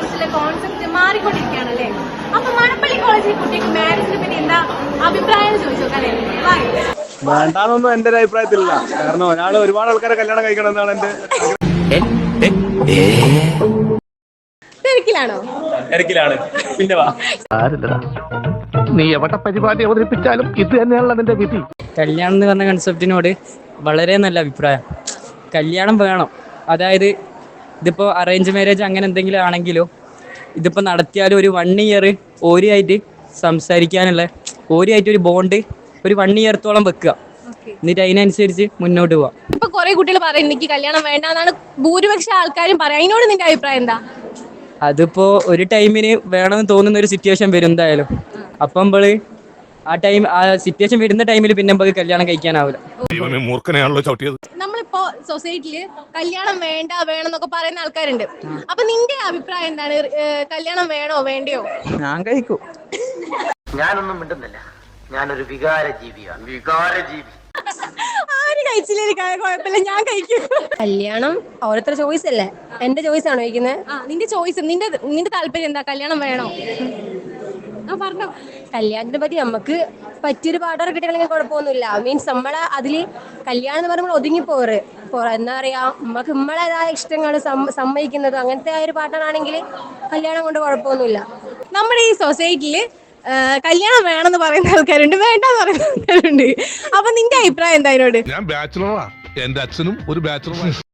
കുറിച്ചുള്ള കോൺസെപ്റ്റ് മാറിക്കൊണ്ടിരിക്കുകയാണല്ലേ. അപ്പൊ മണപ്പള്ളി കോളേജിലെ കുട്ടിക്ക് മാരേജിനെ പറ്റി എന്താ അഭിപ്രായം ചോദിച്ചു നോക്കാല്ലേ? വേണ്ടാന്നൊന്നും എന്റെ ഒരു അഭിപ്രായത്തിലില്ല. കാരണം ഒരാള് ഒരുപാട് ആൾക്കാരെ കല്യാണം കഴിക്കണം എന്നാണ് എന്റെ തിരക്കിലാണോ? തിരക്കിലാണ്. പിന്നെ വാ. നീ എവിടെ പരിപാടി അവതരിപ്പിച്ചാലും ഇത് തന്നെയാണല്ലോ നിന്റെ വിധി. കല്യാണം എന്ന് പറഞ്ഞ കൺസെപ്റ്റിനോട് വളരെ നല്ല അഭിപ്രായം. കല്യാണം വേണം. അതായത് ഇതിപ്പോൾ അറേഞ്ച് മാരേജ് അങ്ങനെ എന്തെങ്കിലും ആണെങ്കിലോ ഇതിപ്പോൾ നടത്തിയാലും ഒരു 1 ഇയർ ഓരിയായിട്ട് സംസാരിക്കാനുള്ള ഓരിയായിട്ട് ഒരു ബോണ്ട് ഒരു 1 ഇയർത്തോളം വെക്കുക. എന്നിട്ട് അതിനനുസരിച്ച് മുന്നോട്ട് പോവാം. ഇപ്പൊ കുറെ കുട്ടികൾ പറയും എനിക്ക് കല്യാണം വേണ്ടെന്നാണ് ഭൂരിപക്ഷം ആൾക്കാരും പറയും. അതിനോട് നിന്റെ അഭിപ്രായം എന്താ? അതിപ്പോൾ ഒരു ടൈമിന് വേണമെന്ന് തോന്നുന്ന ഒരു സിറ്റുവേഷൻ വരും എന്തായാലും. അപ്പം നമ്മള് ആ സിറ്റുവേഷൻ വരുന്ന ടൈമിൽ പിന്നെ നമുക്ക് കല്യാണം കഴിക്കാനാവില്ല. നമ്മളിപ്പോ സൊസൈറ്റിയില് കല്യാണം വേണ്ട വേണം എന്നൊക്കെ പറയുന്ന ആൾക്കാരുണ്ട്. അപ്പൊ നിന്റെ അഭിപ്രായം എന്താണ്? കല്യാണം വേണോ വേണ്ടയോ? ഞാൻ കഴിക്കും. ഞാനൊന്നും മിണ്ടുന്നില്ല. ഞാനൊരു വികാര ജീവിയാണ്. ആര് കഴിച്ചില്ലേ കുഴപ്പമില്ല, ഞാൻ കഴിക്കും. കല്യാണം ഓരോരുത്തർ ചോയ്സ് അല്ലേ? എന്റെ ചോയ്സ് ആണോ ചോദിക്കുന്നത്? നിന്റെ ചോയ്സ്, നിന്റെ താല്പര്യം എന്താ? കല്യാണം വേണോ? പറഞ്ഞോ. കല്യാണത്തിനെ പറ്റി നമുക്ക് പറ്റിയൊരു പാർട്ണർ കിട്ടണമെങ്കിൽ കുഴപ്പമൊന്നുമില്ല. മീൻസ് നമ്മളെ അതില് കല്യാണം എന്ന് പറയുമ്പോൾ ഒതുങ്ങി എന്താ പറയാ, നമുക്ക് നമ്മളേതായ ഇഷ്ടങ്ങൾ സമ്മതിക്കുന്നതും അങ്ങനത്തെ ആ ഒരു പാർട്ണർ ആണെങ്കിൽ കല്യാണം കൊണ്ട് കുഴപ്പമൊന്നുമില്ല. നമ്മുടെ ഈ സൊസൈറ്റിയില് കല്യാണം വേണമെന്ന് പറയുന്ന ആൾക്കാരുണ്ട്, വേണ്ടെന്ന് പറയുന്ന ആൾക്കാരുണ്ട്. അപ്പൊ നിന്റെ അഭിപ്രായം എന്താ അതിനോട്? ഞാൻ ബാച്ചിലറാ. എന്റെ അച്ഛനും ഒരു ബാച്ചിലറാണ്.